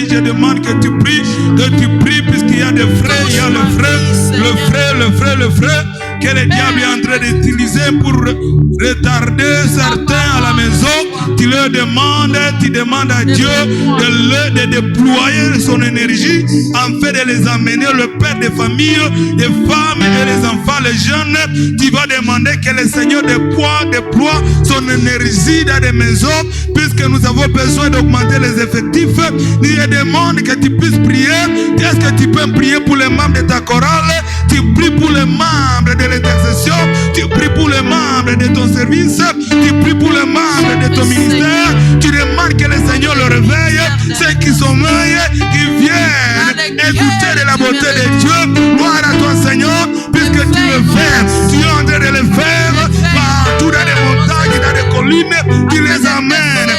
je demande que tu pries, puisqu'il y a des frères, il y a le frère, que le diable est en train d'utiliser pour retarder certains à la maison. Tu demandes à Dieu de déployer son énergie afin de les amener, le père des familles, des femmes et des enfants, les jeunes. Tu vas demander que le Seigneur déploie son énergie dans les maisons, puisque nous avons besoin d'augmenter les effectifs. Il demande que tu puisses prier. Est-ce que tu peux prier pour les membres de ta chorale? Tu pries pour les membres de l'intercession. Tu pries pour les membres de ton service. Tu pries pour les membres de ton ministère. Tu demandes que le Seigneur le réveille. Ceux qui sommeillent, qui viennent écouter de la beauté de Dieu. Gloire à toi, Seigneur, puisque tu le fais. Tu es en train de le faire partout dans les montagnes, dans les collines. Tu les amènes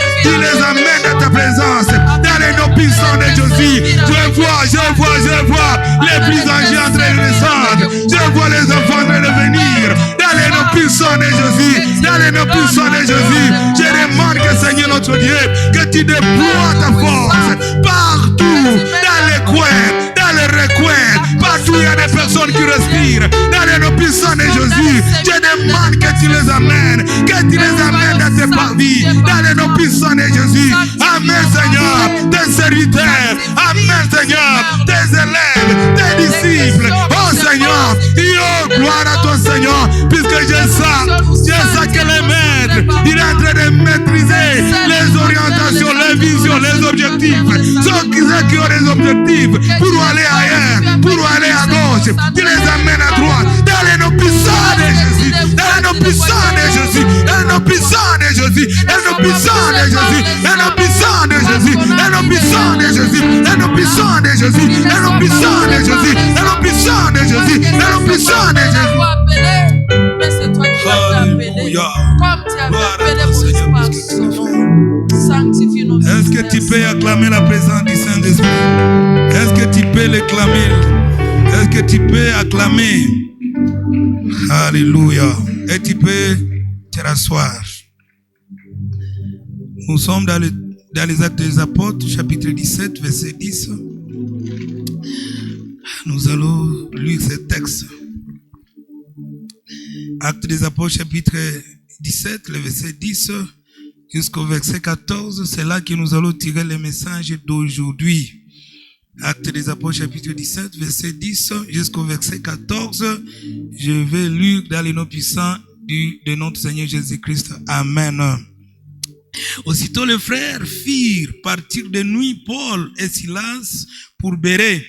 dans ta présence. Dans les noms puissants de Jésus. Je vois les prisonniers en train de descendre. Je vois les enfants en train de venir. Dans les noms puissants de Jésus. Dans les noms puissants de Jésus. Je demande que Seigneur notre Dieu, que tu déploies ta force partout, dans les coins, dans les recoins, partout il y a des personnes qui respirent. Dans les noms puissants de Jésus, je demande que tu les amènes, dans tes parvis, dans les noms puissants de Jésus. Amen, Seigneur, tes serviteurs. Amen, Seigneur, tes élèves, tes disciples. Oh Seigneur, gloire à toi, Seigneur, puisque je sais que le maître, il est en train de maîtriser les orientations, les visions, les objectifs. Ceux qui ont des objectifs pour aller ailleurs, pour aller à gauche, tu les amènes à droite. Dans les noms puissants de Jésus, dans les noms puissants de Jésus, dans les noms puissants de Jésus, dans les noms puissants de Jésus, dans les noms puissants de Jésus, dans les noms puissants de Jésus, dans les noms puissants de Jésus, dans les noms puissants de Jésus, dans les noms puissants de Jésus, dans les noms puissants de Jésus. Mais c'est toi qui vas t'appeler. Comme tu avais appelé Moïse par son nom. Sanctifie nos vies. Est-ce que tu peux acclamer la présence du Saint-Esprit? Est-ce que tu peux l'acclamer? Est-ce que tu peux acclamer? Alléluia. Et tu peux te rasseoir. Nous sommes dans les Actes des Apôtres, chapitre 17, verset 10. Nous allons lire ce texte. Actes des Apôtres, chapitre 17, le verset 10 jusqu'au verset 14. C'est là que nous allons tirer le message d'aujourd'hui. Actes des Apôtres, chapitre 17, verset 10 jusqu'au verset 14. Je vais lire dans les noms puissants de notre Seigneur Jésus-Christ. Amen. Aussitôt les frères firent partir de nuit Paul et Silas pour Bérée.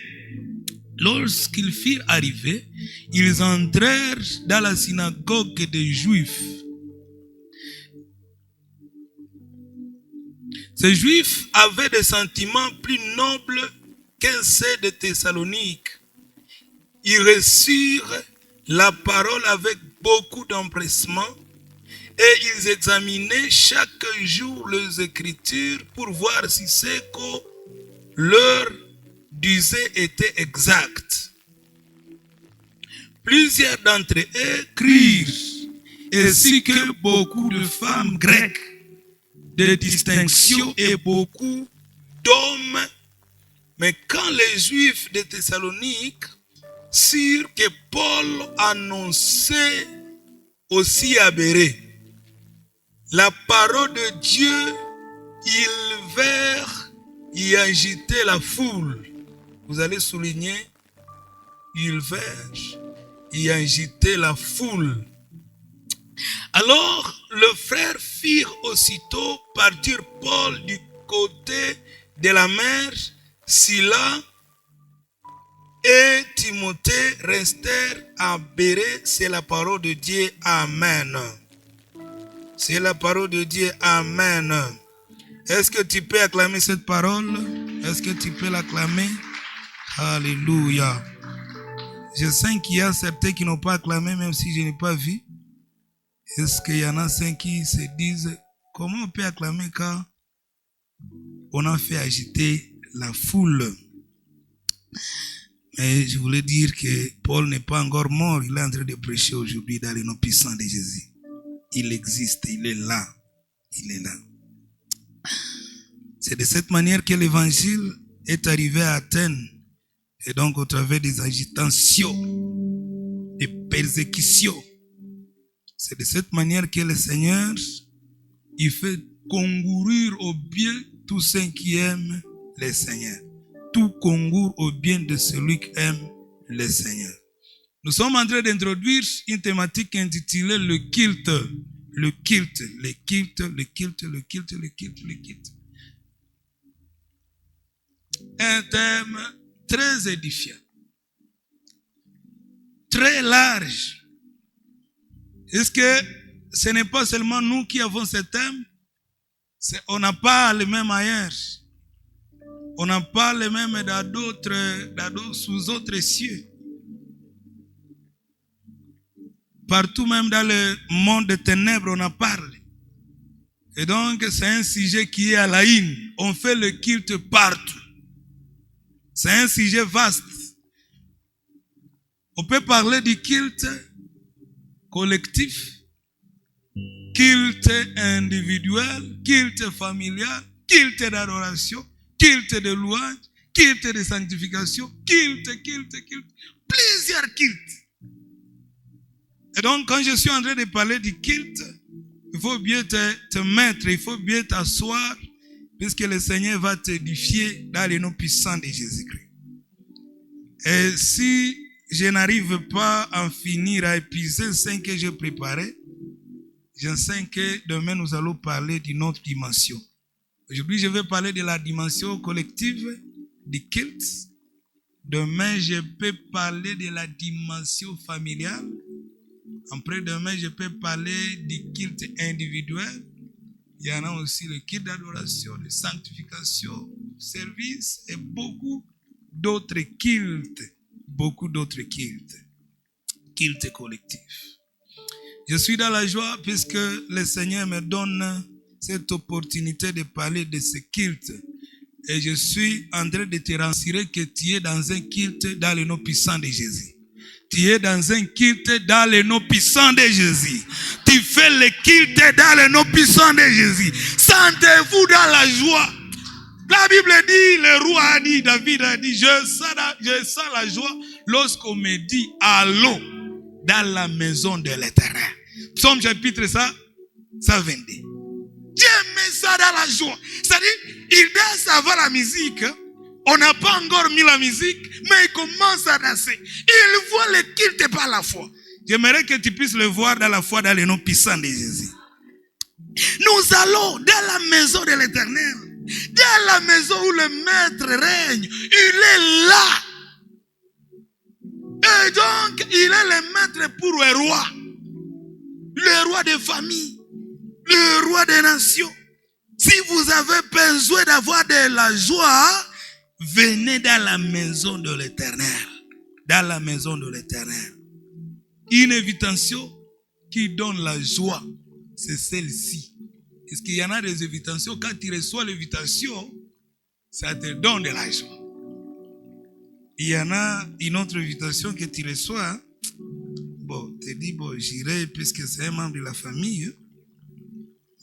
Lorsqu'ils furent arrivés, ils entrèrent dans la synagogue des Juifs. Ces Juifs avaient des sentiments plus nobles que ceux de Thessalonique. Ils reçurent la parole avec beaucoup d'empressement et ils examinaient chaque jour les Écritures pour voir si ce qu'on leur disait était exact. Plusieurs d'entre eux crurent, ainsi que beaucoup de femmes grecques de distinction et beaucoup d'hommes. Mais quand les Juifs de Thessalonique surent que Paul annonçait aussi à Bérée la parole de Dieu, ils vinrent y agiter la foule. Vous allez souligner, ils vinrent y agiter la foule. Alors, le frère firent aussitôt partir Paul du côté de la mer. Silas et Timothée restèrent à Bérée. C'est la parole de Dieu. Amen. C'est la parole de Dieu. Amen. Est-ce que tu peux acclamer cette parole? Est-ce que tu peux l'acclamer? Alléluia. Je sens qu'il y a certains qui n'ont pas acclamé, même si je n'ai pas vu. Est-ce qu'il y en a cinq qui se disent, comment on peut acclamer quand on a fait agiter la foule? Mais je voulais dire que Paul n'est pas encore mort. Il est en train de prêcher aujourd'hui dans les noms puissants de Jésus. Il existe, il est là. Il est là. C'est de cette manière que l'évangile est arrivé à Athènes. Et donc, au travers des agitations, des persécutions, c'est de cette manière que le Seigneur, il fait concourir au bien tous ceux qui aiment le Seigneur. Tout concourt au bien de celui qui aime le Seigneur. Nous sommes en train d'introduire une thématique intitulée le culte. Le culte, le culte, le culte, le culte, le culte, le culte. Un thème très édifiant, très large. Est-ce que ce n'est pas seulement nous qui avons ce thème? On n'a pas le même ailleurs. On n'a pas le même dans d'autres, sous autres cieux. Partout, même dans le monde des ténèbres, on en parle. Et donc, c'est un sujet qui est à la une. On fait le culte partout. C'est un sujet vaste. On peut parler du culte collectif, culte individuel, culte familial, culte d'adoration, culte de louange, culte de sanctification, culte. Plusieurs cultes. Et donc, quand je suis en train de parler du culte, il faut bien te mettre, il faut bien t'asseoir, puisque le Seigneur va t'édifier dans le nom puissant de Jésus-Christ. Et si je n'arrive pas à en finir à épuiser ce que j'ai préparé, je sais que demain nous allons parler d'une autre dimension. Aujourd'hui, je vais parler de la dimension collective du culte. Demain, je peux parler de la dimension familiale. Après-demain, je peux parler du culte individuel. Il y en a aussi le culte d'adoration, de sanctification, service et beaucoup d'autres cultes. Beaucoup d'autres cultes. Culte collectif. Je suis dans la joie puisque le Seigneur me donne cette opportunité de parler de ce culte. Et je suis en train de te rassurer que tu es dans un culte dans le nom puissant de Jésus. Tu es dans un culte dans le nom puissant de Jésus. Tu fais le culte dans le nom puissant de Jésus. Sentez-vous dans la joie. La Bible dit, le roi a dit, David a dit, je sens la joie lorsqu'on me dit, allons dans la maison de l'Éternel. Psaume chapitre 122. J'aime ça dans la joie. C'est-à-dire, il danse avant la musique. On n'a pas encore mis la musique, mais il commence à danser. Il voit le culte par la foi. J'aimerais que tu puisses le voir dans la foi, dans le nom puissant de Jésus. Nous allons dans la maison de l'Éternel. Dans la maison où le maître règne. Il est là. Et donc, il est le maître pour le roi. Le roi des familles. Le roi des nations. Si vous avez besoin d'avoir de la joie, venez dans la maison de l'Éternel. Dans la maison de l'Éternel. Une invitation qui donne la joie, c'est celle-ci. Est-ce qu'il y en a des invitations? Quand tu reçois l'invitation, ça te donne de la joie. Il y en a une autre invitation que tu reçois. Bon, tu te dis, bon, j'irai puisque c'est un membre de la famille.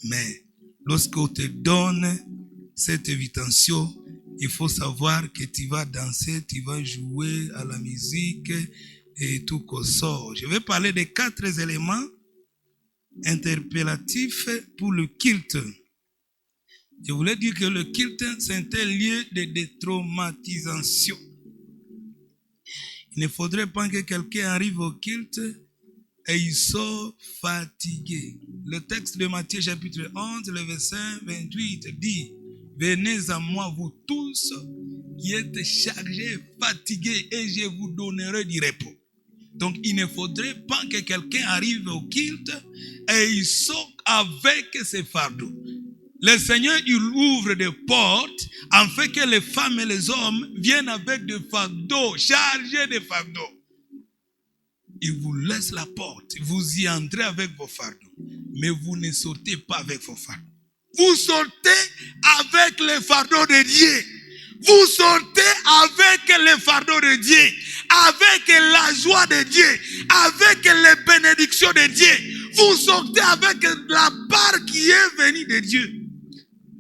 Mais lorsqu'on te donne cette invitation, il faut savoir que tu vas danser, tu vas jouer à la musique et tout qu'on sort. Je vais parler de 4 éléments interpellatifs pour le culte. Je voulais dire que le culte, c'est un lieu de détraumatisation. Il ne faudrait pas que quelqu'un arrive au culte et il sort fatigué. Le texte de Matthieu chapitre 11, le verset 28 dit: venez à moi vous tous qui êtes chargés, fatigués, et je vous donnerai du repos. Donc il ne faudrait pas que quelqu'un arrive au culte et il sort avec ses fardeaux. Le Seigneur, il ouvre des portes afin que les femmes et les hommes viennent avec des fardeaux, chargés de fardeaux. Il vous laisse la porte, vous y entrez avec vos fardeaux, mais vous ne sortez pas avec vos fardeaux. Vous sortez avec les fardeaux de Dieu. Vous sortez avec les fardeaux de Dieu, avec la joie de Dieu, avec les bénédictions de Dieu. Vous sortez avec la part qui est venue de Dieu.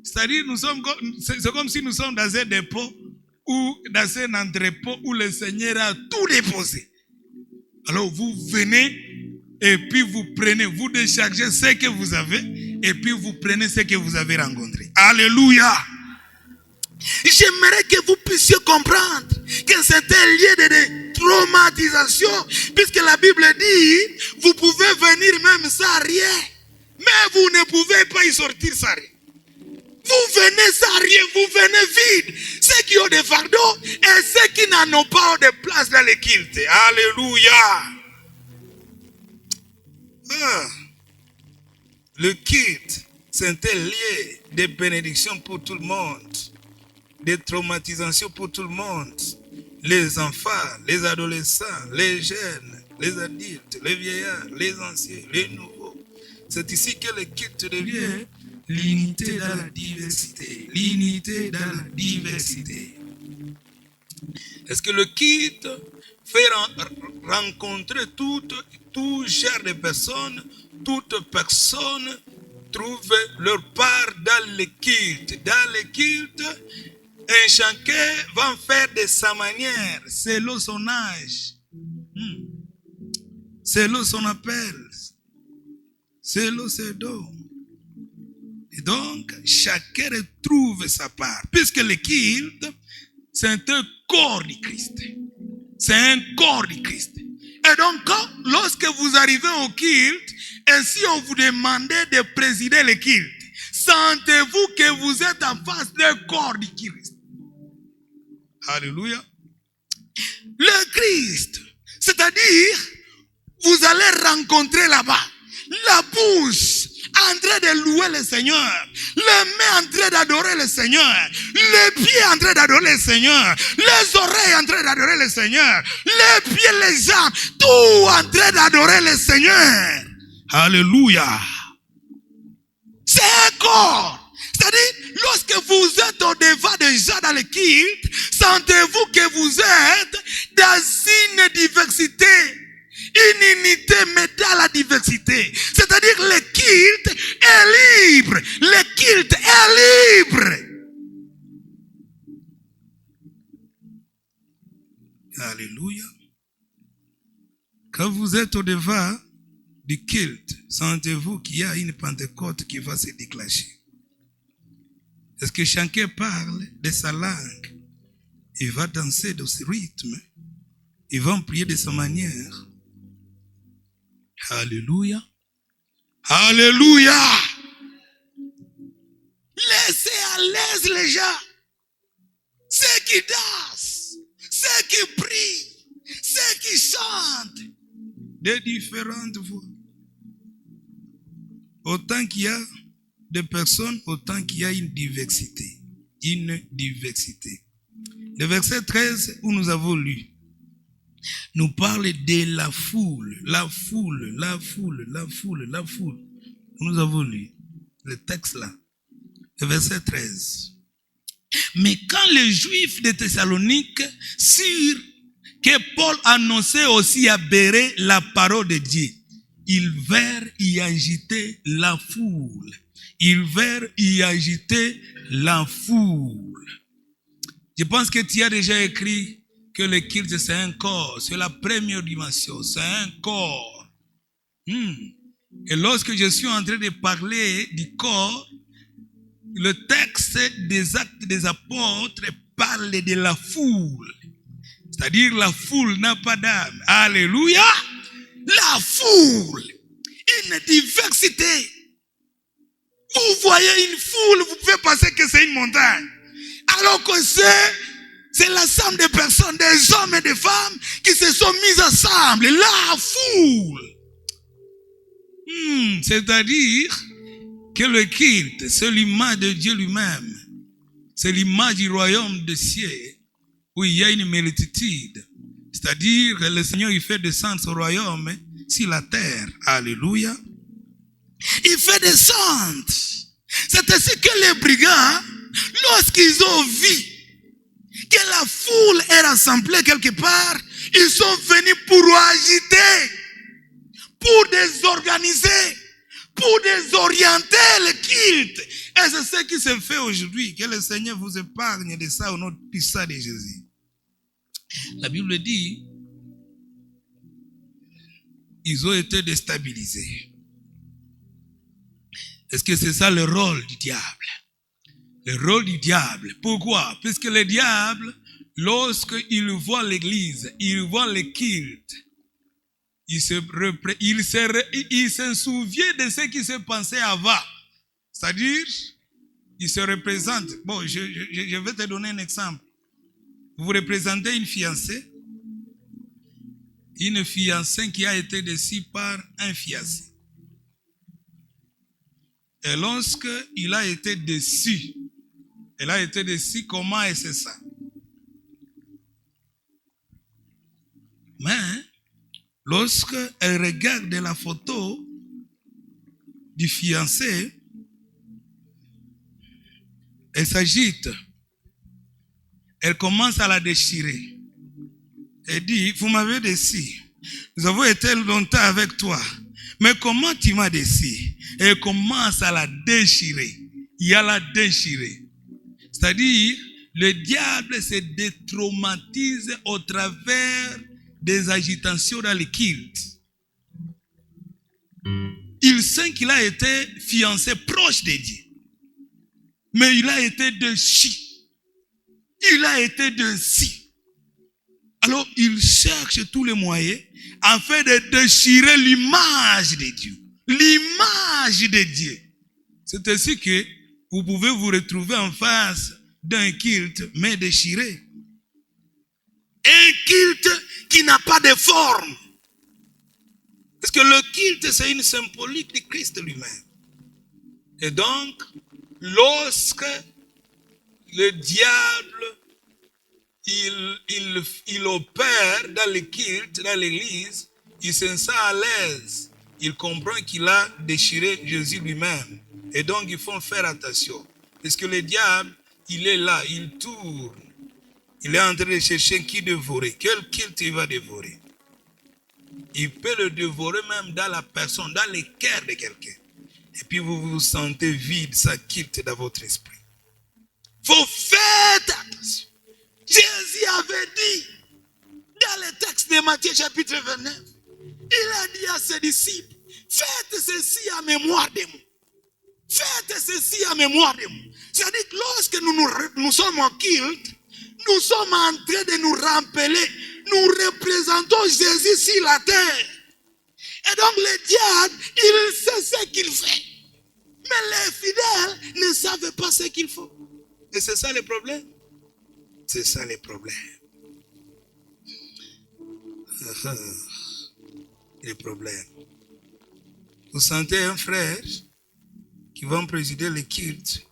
C'est-à-dire, c'est comme si nous sommes dans un dépôt ou dans un entrepôt où le Seigneur a tout déposé. Alors vous venez et puis vous prenez, vous déchargez ce que vous avez et puis vous prenez ce que vous avez rencontré. Alléluia. J'aimerais que vous puissiez comprendre que c'est un lieu de traumatisation, puisque la Bible dit, vous pouvez venir même sans rien, mais vous ne pouvez pas y sortir sans rien. Vous venez sans rien, vous venez vide. Ceux qui ont des fardeaux et ceux qui n'en ont pas de place dans les cultes. Alléluia. Le culte, c'est un lieu de bénédiction pour tout le monde, de traumatisation pour tout le monde. Les enfants, les adolescents, les jeunes, les adultes, les vieillards, les anciens, les nouveaux. C'est ici que le culte devient l'unité dans la diversité. L'unité dans la diversité. Est-ce que le culte fait rencontrer tout genre de personnes, toute personne trouve leur part dans le culte. Dans le culte, un chacun va faire de sa manière, selon son âge, selon son appel, selon ses dons. Et donc, chacun retrouve sa part. Puisque le culte, c'est un corps du Christ. C'est un corps du Christ. Et donc, lorsque vous arrivez au culte, et si on vous demandait de présider le culte, sentez-vous que vous êtes en face d'un corps du Christ. Alléluia. Le Christ, c'est-à-dire, vous allez rencontrer là-bas la bouche en train de louer le Seigneur, les mains en train d'adorer le Seigneur, les pieds en train d'adorer le Seigneur, les oreilles en train d'adorer le Seigneur, les pieds, les jambes, tout en train d'adorer le Seigneur. Alléluia. C'est un corps. C'est-à-dire, lorsque vous êtes au devant des gens dans le culte, sentez-vous que vous êtes dans une diversité, une unité, mais dans la diversité. C'est-à-dire, le culte est libre. Le culte est libre. Alléluia. Quand vous êtes au devant du culte, sentez-vous qu'il y a une Pentecôte qui va se déclencher. Est-ce que chacun parle de sa langue? Il va danser de ce rythme. Il va prier de sa manière. Alléluia. Alléluia. Laissez à l'aise les gens. Ceux qui dansent, ceux qui prient, ceux qui chantent de différentes voix. Autant qu'il y a de personnes, autant qu'il y a une diversité. Une diversité. Le verset 13 où nous avons lu nous parle de la foule. La foule, la foule, la foule, la foule. Nous avons lu le texte là. Le verset 13. Mais quand les Juifs de Thessalonique surent que Paul annonçait aussi à Bérée la parole de Dieu, ils vinrent y agiter la foule. Ils vinrent y agiter la foule. Je pense que tu as déjà écrit que le culte c'est un corps. C'est la première dimension. C'est un corps. Et lorsque je suis en train de parler du corps, le texte des Actes des Apôtres parle de la foule. C'est-à-dire la foule n'a pas d'âme. Alléluia. La foule. Une diversité. Vous voyez une foule, vous pouvez penser que c'est une montagne. Alors que c'est l'ensemble de personnes, des hommes et des femmes qui se sont mis ensemble. La foule. C'est-à-dire que le culte, c'est l'image de Dieu lui-même. C'est l'image du royaume des cieux où il y a une multitude. C'est-à-dire que le Seigneur il fait descendre son royaume sur la terre. Alléluia. Il fait descendre. C'est ainsi que les brigands, lorsqu'ils ont vu que la foule est rassemblée quelque part, ils sont venus pour agiter, pour désorganiser, pour désorienter le culte. Et c'est ce qui se fait aujourd'hui. Que le Seigneur vous épargne de ça au nom puissant de Jésus. La Bible dit, ils ont été déstabilisés. Est-ce que c'est ça le rôle du diable? Le rôle du diable. Pourquoi? Puisque le diable, lorsqu'il voit l'église, il voit le culte, il se souvient de ce qui s'est passé avant. C'est-à-dire, il se représente. Bon, je vais te donner un exemple. Vous représentez une fiancée qui a été déçue par un fiancé. Et lorsqu'il a été déçu, elle a été déçue, comment est-ce ça? Mais, lorsqu'elle regarde la photo du fiancé, elle s'agite. Elle commence à la déchirer. Elle dit, vous m'avez déçu. Nous avons été longtemps avec toi. Mais comment tu m'as déçu? Elle commence à la déchirer. Il a la déchirée. C'est-à-dire, le diable se détraumatise au travers des agitations dans le culte. Il sait qu'il a été fiancé proche de Dieu. Mais il a été déçu. Il a été déçu. Alors, il cherche tous les moyens afin de déchirer l'image de Dieu. L'image de Dieu. C'est ainsi que vous pouvez vous retrouver en face d'un culte, mais déchiré. Un culte qui n'a pas de forme. Parce que le culte, c'est une symbolique du Christ lui-même. Et donc, lorsque le diable, il opère dans le culte, dans l'église, il se sent à l'aise. Il comprend qu'il a déchiré Jésus lui-même. Et donc, il faut faire attention. Parce que le diable, il est là, il tourne. Il est en train de chercher qui dévorer. Quel culte il va dévorer? Il peut le dévorer même dans la personne, dans le cœur de quelqu'un. Et puis vous vous sentez vide, ça quitte dans votre esprit. Faut faire attention. Jésus avait dit, dans le texte de Matthieu chapitre 29, il a dit à ses disciples, faites ceci en mémoire de moi. Faites ceci en mémoire de moi. C'est-à-dire que lorsque nous sommes en culte, nous sommes en train de nous rappeler, nous représentons Jésus sur la terre. Et donc le diable, il sait ce qu'il fait. Mais les fidèles ne savent pas ce qu'il faut. Et c'est ça le problème. C'est ça le problème. Le problème. Vous sentez un frère qui va présider le culte,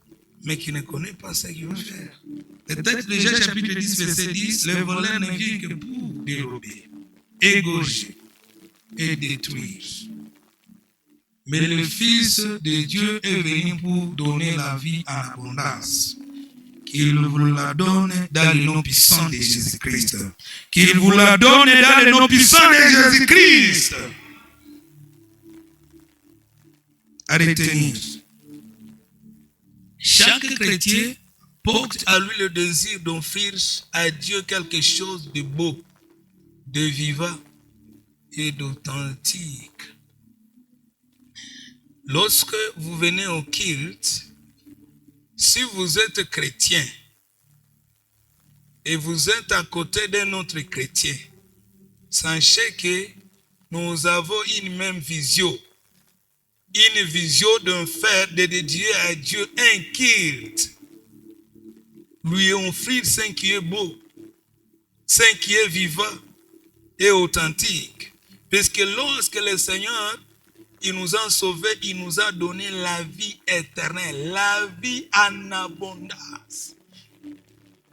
mais qui ne connaît pas ce qu'il va faire. Le texte de Jean chapitre 10, verset 10, le voleur ne vient que pour dérober, égorger et détruire. Mais le Fils de Dieu est venu pour donner la vie en abondance. Qu'il vous la donne dans le nom puissant de Jésus-Christ. Qu'il vous la donne dans le nom puissant de Jésus-Christ. À retenir. Chaque chrétien porte à lui le désir d'offrir à Dieu quelque chose de beau, de vivant et d'authentique. Lorsque vous venez au culte, si vous êtes chrétien et vous êtes à côté d'un autre chrétien, sachez que nous avons une même vision. Une vision d'un faire de dédier à Dieu un culte. Lui offrir ce qui est beau, ce qui est vivant et authentique. Parce que lorsque le Seigneur, il nous a sauvés, il nous a donné la vie éternelle, la vie en abondance.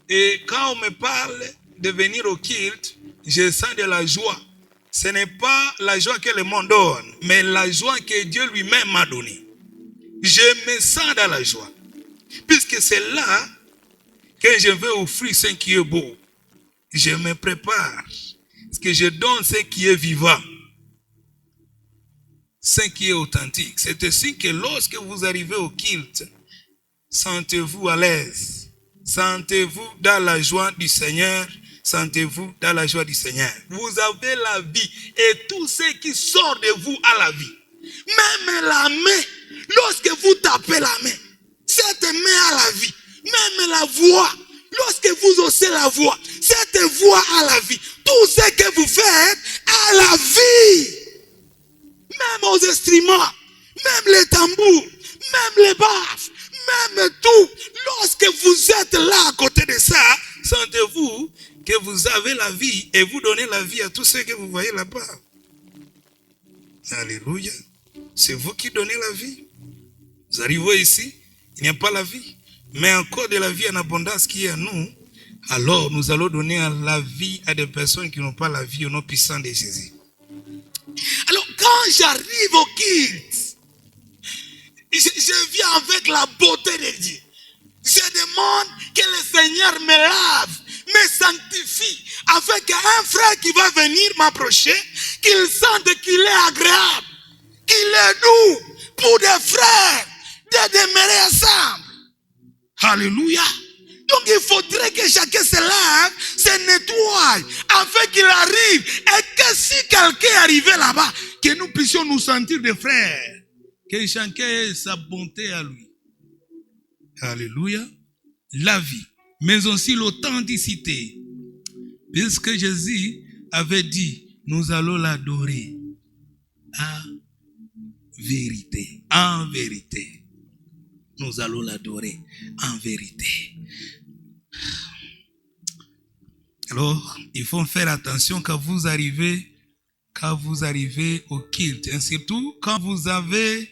Et quand on me parle de venir au culte, je sens de la joie. Ce n'est pas la joie que le monde donne, mais la joie que Dieu lui-même m'a donnée. Je me sens dans la joie. Puisque c'est là que je vais offrir ce qui est beau. Je me prépare. Parce que je donne ce qui est vivant. Ce qui est authentique. C'est ainsi que lorsque vous arrivez au culte, Sentez-vous à l'aise. Sentez-vous dans la joie du Seigneur. Sentez-vous dans la joie du Seigneur. Vous avez la vie et tout ce qui sort de vous a la vie. Même la main, lorsque vous tapez la main, cette main a la vie. Même la voix, lorsque vous haussez la voix, cette voix a la vie. Tout ce que vous faites a la vie. Même aux instruments, même les tambours, même les baffes, même tout. Lorsque vous êtes là à côté de ça, sentez-vous que vous avez la vie et vous donnez la vie à tous ceux que vous voyez là-bas. Alléluia. C'est vous qui donnez la vie. Vous arrivez ici, il n'y a pas la vie. Mais encore de la vie en abondance qui est à nous. Alors nous allons donner la vie à des personnes qui n'ont pas la vie au nom puissant de Jésus. Alors quand j'arrive au culte, je viens avec la beauté de Dieu. Je demande que le Seigneur me lave, me sanctifie, avec un frère qui va venir m'approcher, qu'il sente qu'il est agréable, qu'il est doux, pour des frères, de demeurer ensemble. Alléluia. Donc il faudrait que chacun se lave, se nettoie, afin qu'il arrive, et que si quelqu'un est arrivé là-bas, que nous puissions nous sentir des frères, que chacun ait sa bonté à lui. Alléluia. La vie, mais aussi l'authenticité. Puisque Jésus avait dit, nous allons l'adorer à vérité, en vérité. Nous allons l'adorer en vérité. Alors, il faut faire attention quand vous arrivez au culte, et surtout quand vous avez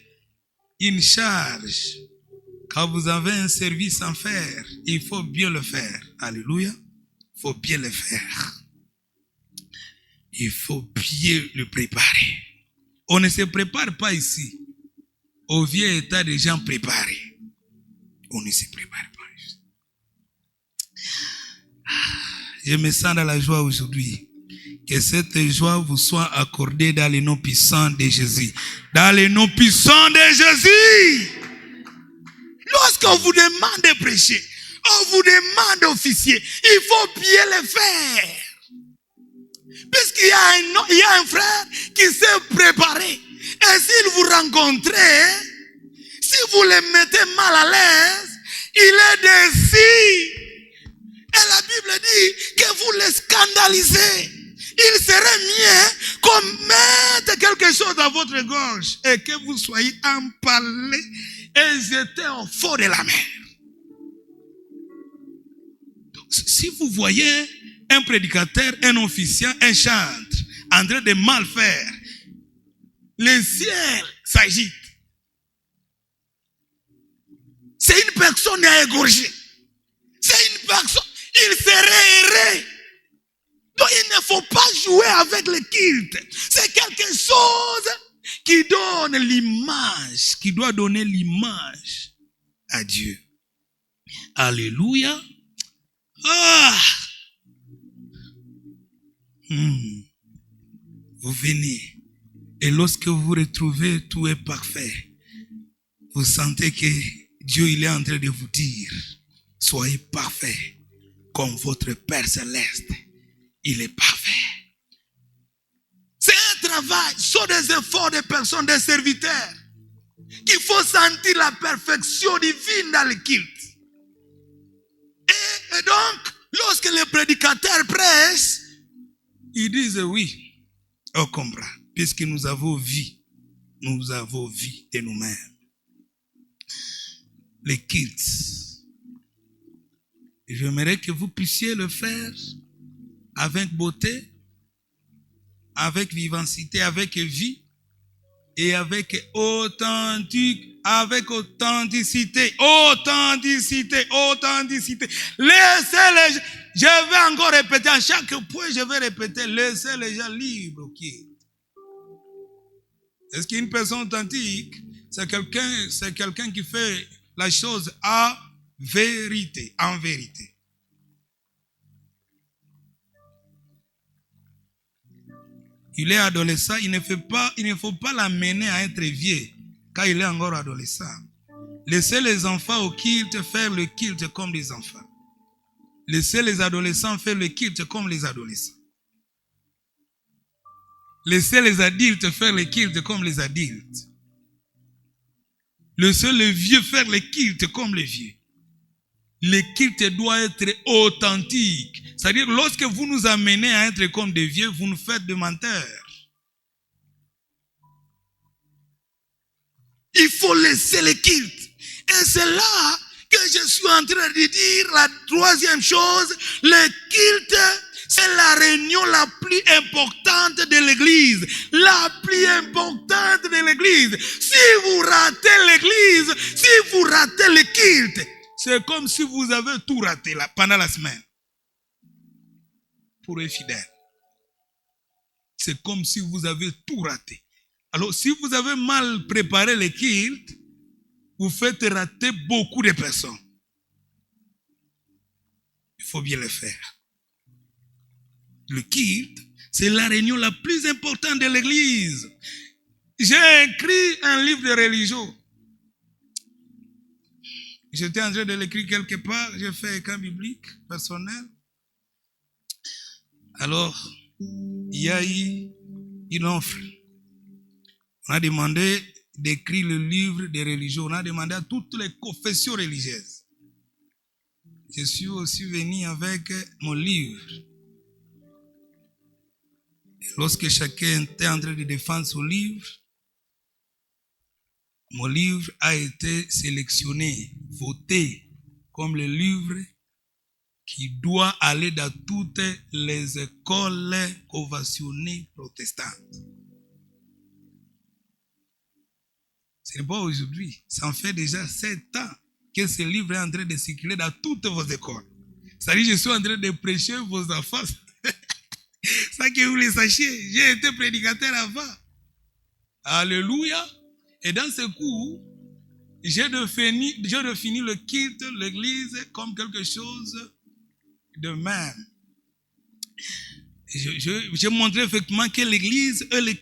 une charge, quand vous avez un service à faire, il faut bien le faire. Alléluia. Il faut bien le faire. Il faut bien le préparer. On ne se prépare pas ici au vieux état des gens préparés. On ne se prépare pas ici. Je me sens dans la joie aujourd'hui. Que cette joie vous soit accordée dans le nom puissant de Jésus. Dans le nom puissant de Jésus. Lorsqu'on vous demande de prêcher, on vous demande d'officier, il faut bien le faire. Puisqu'il y a un frère qui s'est préparé. Et s'il vous rencontrez, si vous le mettez mal à l'aise, il est déçu. Et la Bible dit que vous le scandalisez. Il serait mieux qu'on mette quelque chose à votre gorge et que vous soyez empalé et jeté au fond de la mer. Donc, si vous voyez un prédicateur, un officiant, un chantre en train de mal faire, le ciel s'agite. C'est une personne à égorger. C'est une personne, il serait erré. Donc il ne faut pas jouer avec le culte. C'est quelque chose qui donne l'image, qui doit donner l'image à Dieu. Alléluia. Ah. Vous venez et lorsque vous retrouvez tout est parfait, vous sentez que Dieu il est en train de vous dire, soyez parfait comme votre Père Céleste. Il est parfait. C'est un travail, ce sont des efforts des personnes, des serviteurs, qu'il faut sentir la perfection divine dans le culte. Et donc, lorsque les prédicateurs prêchent, ils disent oui, on comprend, puisque nous avons vie de nous-mêmes. Les cultes, j'aimerais que vous puissiez le faire avec beauté, avec vivacité, avec vie et avec authenticité. Laissez les gens, je vais encore répéter, à chaque point je vais répéter, laissez les gens libres. Est-ce qu'une personne authentique, c'est quelqu'un qui fait la chose en vérité. Il est adolescent, il ne faut pas l'amener à être vieux quand il est encore adolescent. Laissez les enfants au culte faire le culte comme les enfants. Laissez les adolescents faire le culte comme les adolescents. Laissez les adultes faire le culte comme les adultes. Laissez les vieux faire le culte comme les vieux. Le culte doit être authentique. C'est-à-dire, lorsque vous nous amenez à être comme des vieux, vous nous faites des menteurs. Il faut laisser le culte. Et c'est là que je suis en train de dire la troisième chose. Le culte, c'est la réunion la plus importante de l'église. La plus importante de l'église. Si vous ratez l'église, si vous ratez le culte, c'est comme si vous avez tout raté là, pendant la semaine. Pour les fidèles. C'est comme si vous avez tout raté. Alors, si vous avez mal préparé le culte, vous faites rater beaucoup de personnes. Il faut bien le faire. Le culte, c'est la réunion la plus importante de l'église. J'ai écrit un livre de religion. J'étais en train de l'écrire quelque part. J'ai fait un camp biblique personnel. Alors, il y a eu une offre. On a demandé d'écrire le livre de religion. On a demandé à toutes les confessions religieuses. Je suis aussi venu avec mon livre. Et lorsque chacun était en train de défendre son livre, mon livre a été sélectionné, voté comme le livre qui doit aller dans toutes les écoles conventionnées protestantes. Ce n'est pas aujourd'hui. Ça en fait déjà 7 ans que ce livre est en train de circuler dans toutes vos écoles. C'est-à-dire que je suis en train de prêcher vos enfants. Ça que vous le sachiez. J'ai été prédicateur avant. Alléluia. Et dans ce coup, j'ai défini le culte, l'église, comme quelque chose de même. J'ai montré effectivement que l'église et le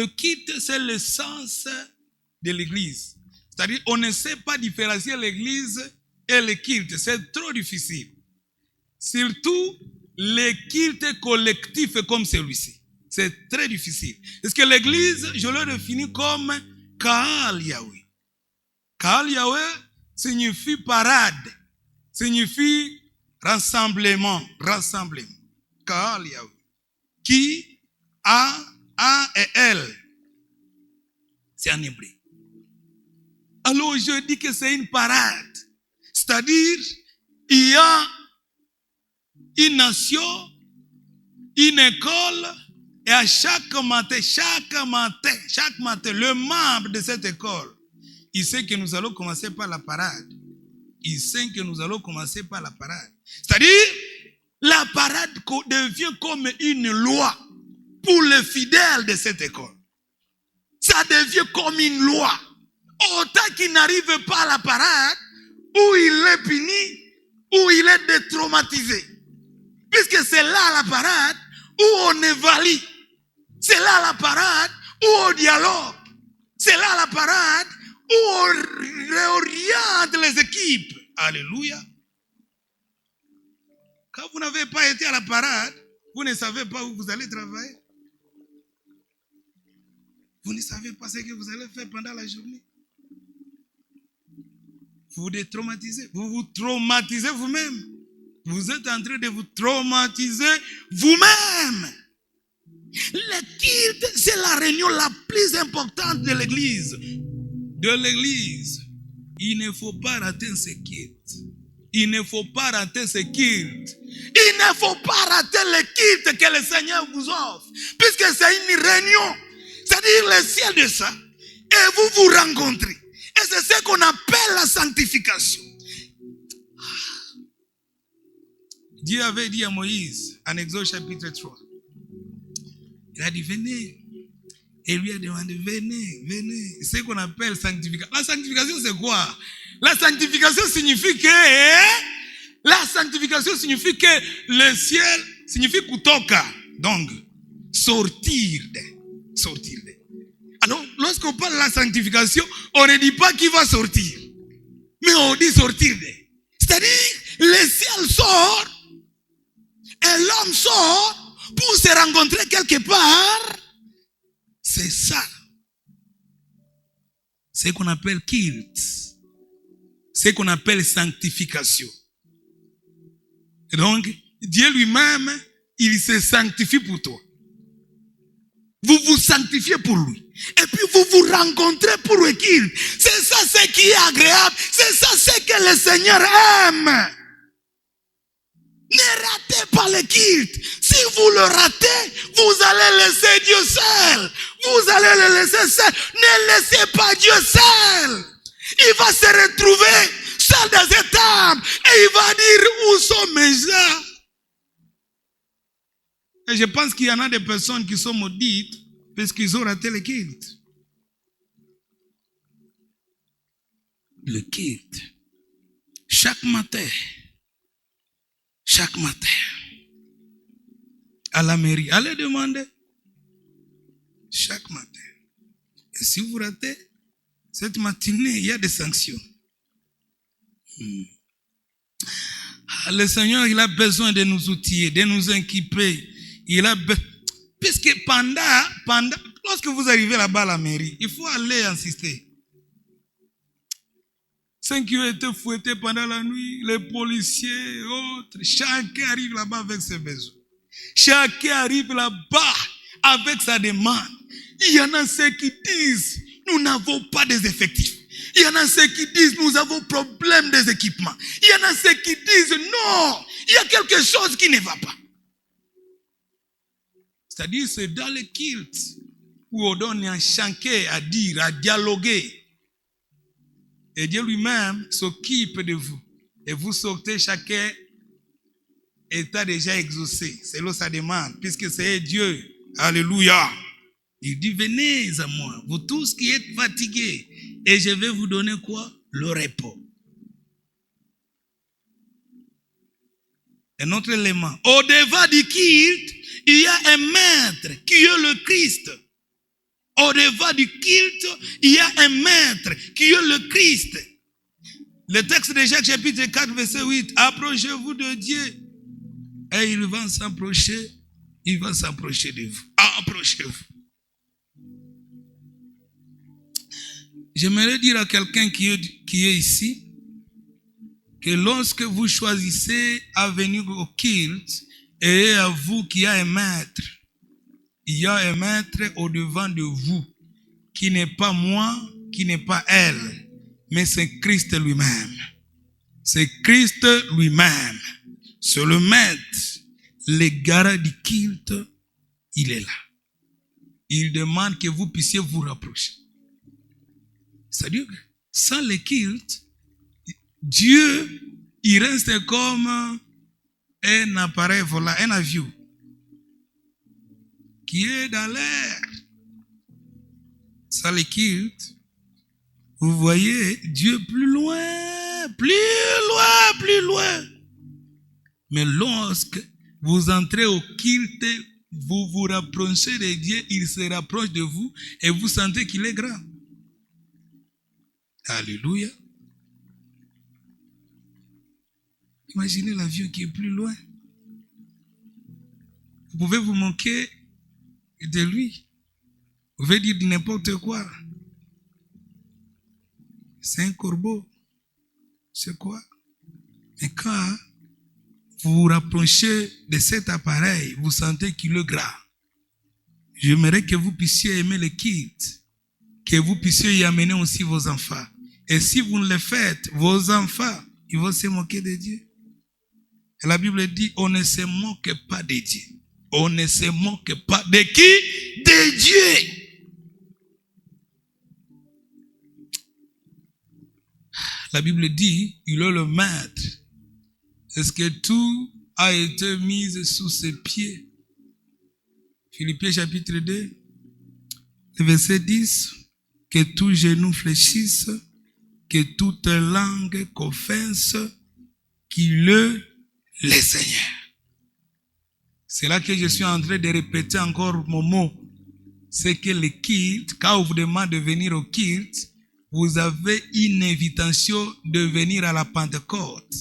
culte, c'est l'essence de l'église. C'est-à-dire, on ne sait pas différencier l'église et le culte. C'est trop difficile. Surtout, les cultes collectifs comme celui-ci. C'est très difficile. Parce que l'église, je l'ai défini comme Kaal Yahweh. Kaal Yahweh signifie parade. Signifie rassemblement. Kaal Yahweh. Qui, A et L. C'est en hébreu. Alors je dis que c'est une parade. C'est-à-dire, il y a une nation, une école, et à chaque matin, le membre de cette école, il sait que nous allons commencer par la parade. C'est-à-dire, la parade devient comme une loi pour les fidèles de cette école. Ça devient comme une loi. Autant qu'il n'arrive pas à la parade, où il est puni, où il est détraumatisé. Puisque c'est là la parade où on évalue. C'est là la parade où on dialogue. C'est là la parade où on réoriente les équipes. Alléluia. Quand vous n'avez pas été à la parade, vous ne savez pas où vous allez travailler. Vous ne savez pas ce que vous allez faire pendant la journée. Vous vous détraumatisez. Vous vous traumatisez vous-même. Vous êtes en train de vous traumatiser vous-même. Le culte, c'est la réunion la plus importante de l'église. Il ne faut pas rater ce culte. Il ne faut pas rater le culte que le Seigneur vous offre. Puisque c'est une réunion. C'est-à-dire le ciel de ça. Et vous vous rencontrez. Et c'est ce qu'on appelle la sanctification. Dieu avait dit à Moïse, en Exode chapitre 3, il a dit, venez. Et lui a demandé, venez. C'est ce qu'on appelle sanctification. La sanctification, c'est quoi? La sanctification signifie que le ciel signifie kutoka. Donc, sortir de. Alors, lorsqu'on parle de la sanctification, on ne dit pas qui va sortir. Mais on dit sortir. C'est-à-dire, le ciel sort et l'homme sort pour se rencontrer quelque part. C'est ça. C'est ce qu'on appelle kilt. C'est ce qu'on appelle sanctification. Et donc, Dieu lui-même, il se sanctifie pour toi. Vous vous sanctifiez pour lui. Et puis vous vous rencontrez pour le culte. C'est ça ce qui est agréable. C'est ça ce que le Seigneur aime. Ne ratez pas le culte. Si vous le ratez, vous allez laisser Dieu seul. Vous allez le laisser seul. Ne laissez pas Dieu seul. Il va se retrouver seul dans cette âme. Et il va dire, où sont mes gens? Et je pense qu'il y en a des personnes qui sont maudites parce qu'ils ont raté le culte. Le culte. Chaque matin, à la mairie, allez demander. Chaque matin. Et si vous ratez, cette matinée, il y a des sanctions. Le Seigneur, il a besoin de nous outiller, de nous équiper. Il a puisque pendant, lorsque vous arrivez là-bas à la mairie, il faut aller insister. Ceux qui ont été fouettés pendant la nuit, les policiers, autres, chacun arrive là-bas avec ses besoins. Chacun arrive là-bas avec sa demande. Il y en a ceux qui disent, nous n'avons pas des effectifs. Il y en a ceux qui disent, nous avons problème des équipements. Il y en a ceux qui disent, non, il y a quelque chose qui ne va pas. C'est-à-dire, c'est dans le culte où on donne un chanquet à dire, à dialoguer. Et Dieu lui-même s'occupe de vous. Et vous sortez, chacun état déjà exaucé. C'est là sa demande, puisque c'est Dieu. Alléluia. Il dit, venez à moi, vous tous qui êtes fatigués, et je vais vous donner quoi? Le repos. Un autre élément. Au-devant du culte, il y a un maître qui est le Christ. Au-devant du culte, il y a un maître qui est le Christ. Le texte de Jacques chapitre 4 verset 8. Approchez-vous de Dieu. Et il va s'approcher de vous. Approchez-vous. J'aimerais dire à quelqu'un qui est ici que lorsque vous choisissez à venir au culte, et à vous qui a un maître, il y a un maître au-devant de vous, qui n'est pas moi, qui n'est pas elle, mais c'est Christ lui-même. C'est Christ lui-même. C'est le maître. Le garant du culte, il est là. Il demande que vous puissiez vous rapprocher. C'est-à-dire que sans le culte, Dieu, il reste comme un appareil volant, un avion qui est dans l'air. Sans le culte, vous voyez Dieu plus loin, plus loin, plus loin. Mais lorsque vous entrez au culte, vous vous rapprochez de Dieu, il se rapproche de vous et vous sentez qu'il est grand. Alléluia. Imaginez l'avion qui est plus loin. Vous pouvez vous moquer de lui. Vous pouvez dire n'importe quoi. C'est un corbeau. C'est quoi? Mais quand vous vous rapprochez de cet appareil, vous sentez qu'il est grand. J'aimerais que vous puissiez aimer le culte, que vous puissiez y amener aussi vos enfants. Et si vous ne le faites, vos enfants, ils vont se moquer de Dieu. Et la Bible dit, on ne se moque pas de Dieu. On ne se moque pas de qui? De Dieu. La Bible dit, il est le maître. Est-ce que tout a été mis sous ses pieds? Philippiens chapitre 2, verset 10. Que tout genou fléchisse, que toute langue confesse qu'il est le Seigneur. C'est là que je suis en train de répéter encore mon mot. c'est que le culte, quand on vous demande de venir au culte, vous avez une invitation de venir à la Pentecôte.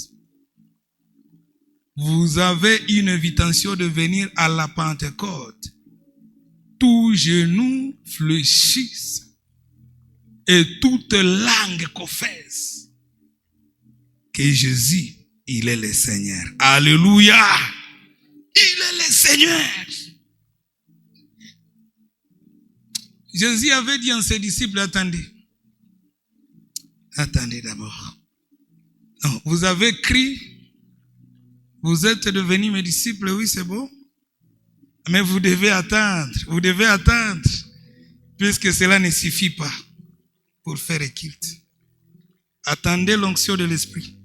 Vous avez une invitation de venir à la Pentecôte. Tous genoux fléchissent et toute langue confesse que Jésus, il est le Seigneur. Alléluia! Il est le Seigneur. Jésus avait dit à ses disciples, attendez d'abord. Non, vous avez crié, vous êtes devenus mes disciples, oui, c'est bon. Mais vous devez attendre, puisque cela ne suffit pas pour faire le culte. Attendez l'onction de l'Esprit.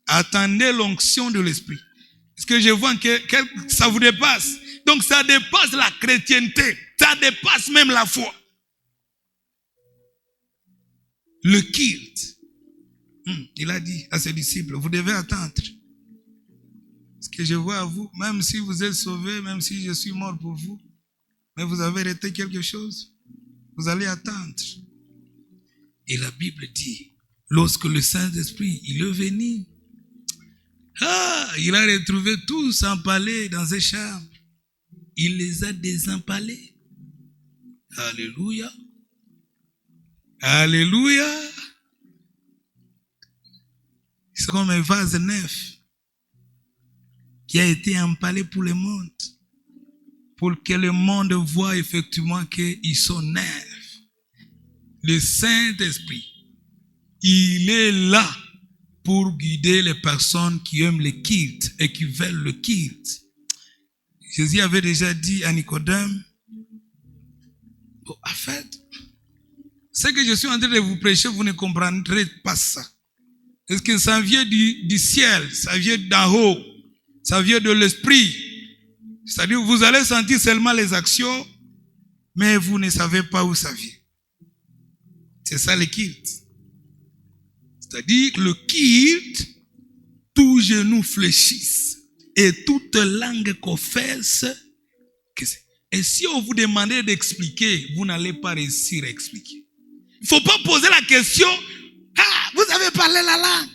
Attendez l'onction de l'Esprit. Parce que je vois que ça vous dépasse. Donc ça dépasse la chrétienté. Ça dépasse même la foi. Le culte. Il a dit à ses disciples, vous devez attendre. Ce que je vois à vous, même si vous êtes sauvés, même si je suis mort pour vous, mais vous avez arrêté quelque chose, vous allez attendre. Et la Bible dit, lorsque le Saint-Esprit, il est venu, il a retrouvé tous empalés dans ses chambres. Il les a désempalés. Alléluia. Alléluia. C'est comme un vase neuf qui a été empalé pour le monde. Pour que le monde voit effectivement qu'ils sont neufs. Le Saint-Esprit, il est là pour guider les personnes qui aiment le culte et qui veulent le culte. Jésus avait déjà dit à Nicodème, en fait, ce que je suis en train de vous prêcher, vous ne comprendrez pas ça. Parce que ça vient du ciel, ça vient d'en haut, ça vient de l'esprit. C'est-à-dire vous allez sentir seulement les actions, mais vous ne savez pas où ça vient. C'est ça le culte. C'est-à-dire que le culte, tous genoux fléchissent et toute langue confesse. Et si on vous demandait d'expliquer, vous n'allez pas réussir à expliquer. Il ne faut pas poser la question, vous avez parlé la langue.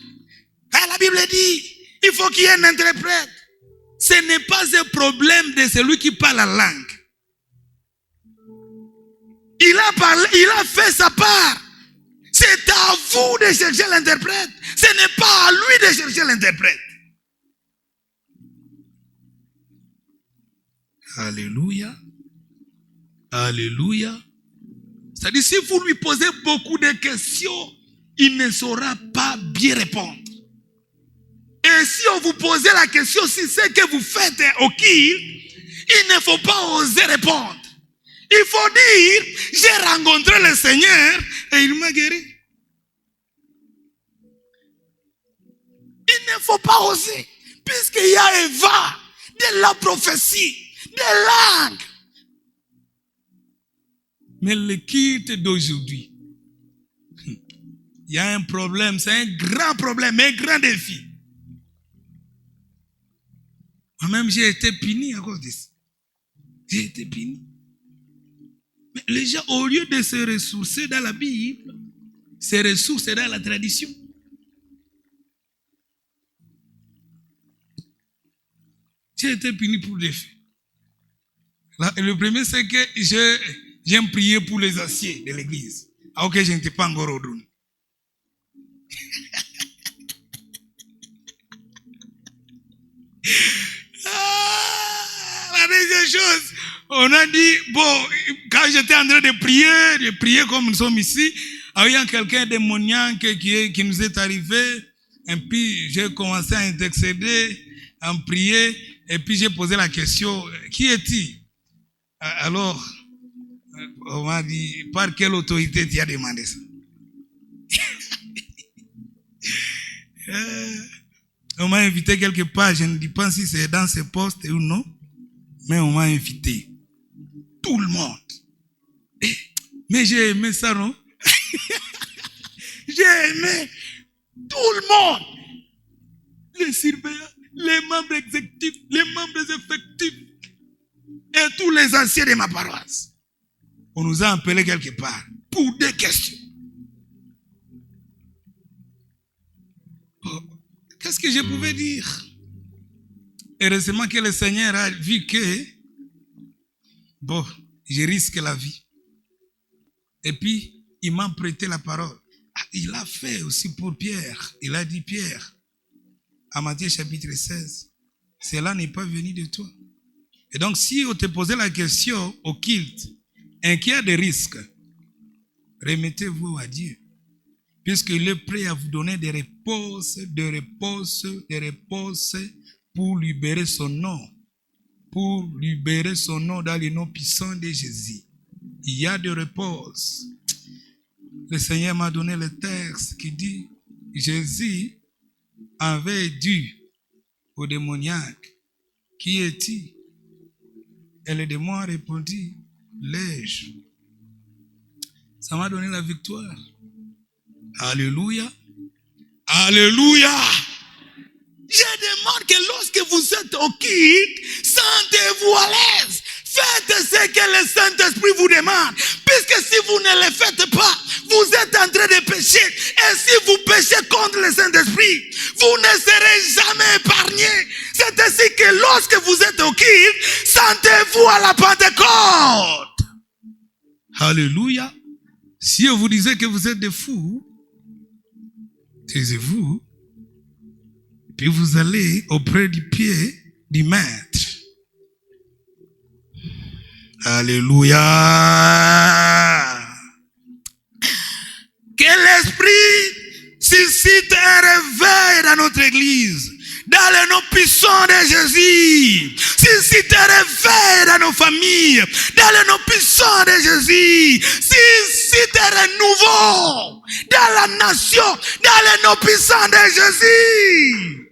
La Bible dit, il faut qu'il y ait un interprète. Ce n'est pas un problème de celui qui parle la langue. Il a parlé, il a fait sa part. C'est à vous de chercher l'interprète. Ce n'est pas à lui de chercher l'interprète. Alléluia. Alléluia. C'est-à-dire, si vous lui posez beaucoup de questions, il ne saura pas bien répondre. Et si on vous posait la question, si c'est que vous faites au culte, il ne faut pas oser répondre. Il faut dire, j'ai rencontré le Seigneur et il m'a guéri. Il ne faut pas oser, puisqu'il y a Eva, de la prophétie, des langues. Mais le culte d'aujourd'hui, il y a un problème, c'est un grand problème, un grand défi. Moi-même, j'ai été puni à cause de ça. J'ai été puni. Mais les gens, au lieu de se ressourcer dans la Bible, se ressourcent dans la tradition. J'ai été puni pour des faits. Le premier, c'est que j'aime prier pour les aciers de l'église. Alors que je n'étais pas encore au drone. La deuxième chose, on a dit, bon, quand j'étais en train de prier comme nous sommes ici, il y a quelqu'un démoniaque qui nous est arrivé, et puis j'ai commencé à intercéder, à prier, et puis j'ai posé la question, qui est-il? Alors, on m'a dit, par quelle autorité tu as demandé ça? On m'a invité quelque part, je ne dis pas si c'est dans ce poste ou non, mais on m'a invité. Tout le monde. Mais j'ai aimé ça, non? J'ai aimé tout le monde. Les surveillants, les membres exécutifs, les membres effectifs. et tous les anciens de ma paroisse. On nous a appelés quelque part pour des questions. Qu'est-ce que je pouvais dire? Heureusement que le Seigneur a vu que, bon, je risque la vie. Et puis, il m'a prêté la parole. Il a fait aussi pour Pierre. Il a dit, Pierre, à Matthieu chapitre 16, cela n'est pas venu de toi. Et donc, si on te posait la question au culte, inquiet des risques, remettez-vous à Dieu. Puisqu'il est prêt à vous donner des réponses pour libérer son nom. Pour libérer son nom dans le nom puissant de Jésus. Il y a des réponses. Le Seigneur m'a donné le texte qui dit, Jésus avait dit au démoniaque, qui es-tu? Et le démon a répondu, l'ai-je. Ça m'a donné la victoire. Alléluia. Alléluia. Je demande que lorsque vous êtes au culte, sentez-vous à l'aise. Faites ce que le Saint-Esprit vous demande. Puisque si vous ne le faites pas, vous êtes en train de pécher. Et si vous péchez contre le Saint-Esprit, vous ne serez jamais épargné. C'est ainsi que lorsque vous êtes au culte, sentez-vous à la Pentecôte. Alléluia. Si on vous disait que vous êtes des fous, taisez-vous. Puis vous allez auprès du pied du maître. Alléluia. Que l'Esprit suscite un réveil dans notre église. Dans le nom puissant de Jésus. Suscite un réveil dans nos familles. Dans le nom puissant de Jésus. Suscite un renouveau dans la nation. Dans le nom puissant de Jésus.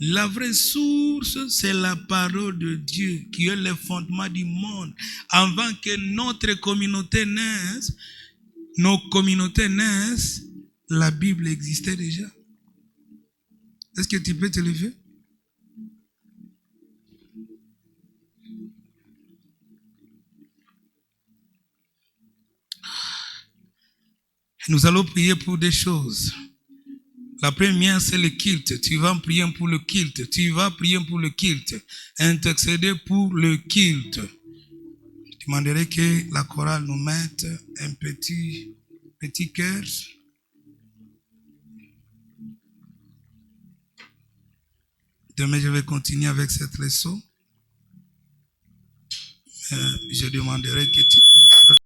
La vraie source, c'est la parole de Dieu qui est le fondement du monde. Avant que notre communauté naisse, nos communautés naissent, la Bible existait déjà. Est-ce que tu peux te lever? Nous allons prier pour des choses. La première, c'est le culte. Tu vas prier pour le culte. Tu vas prier pour le culte. Intercéder pour le culte. Je demanderai que la chorale nous mette un petit cœur. Demain, je vais continuer avec cette leçon. Je demanderai que tu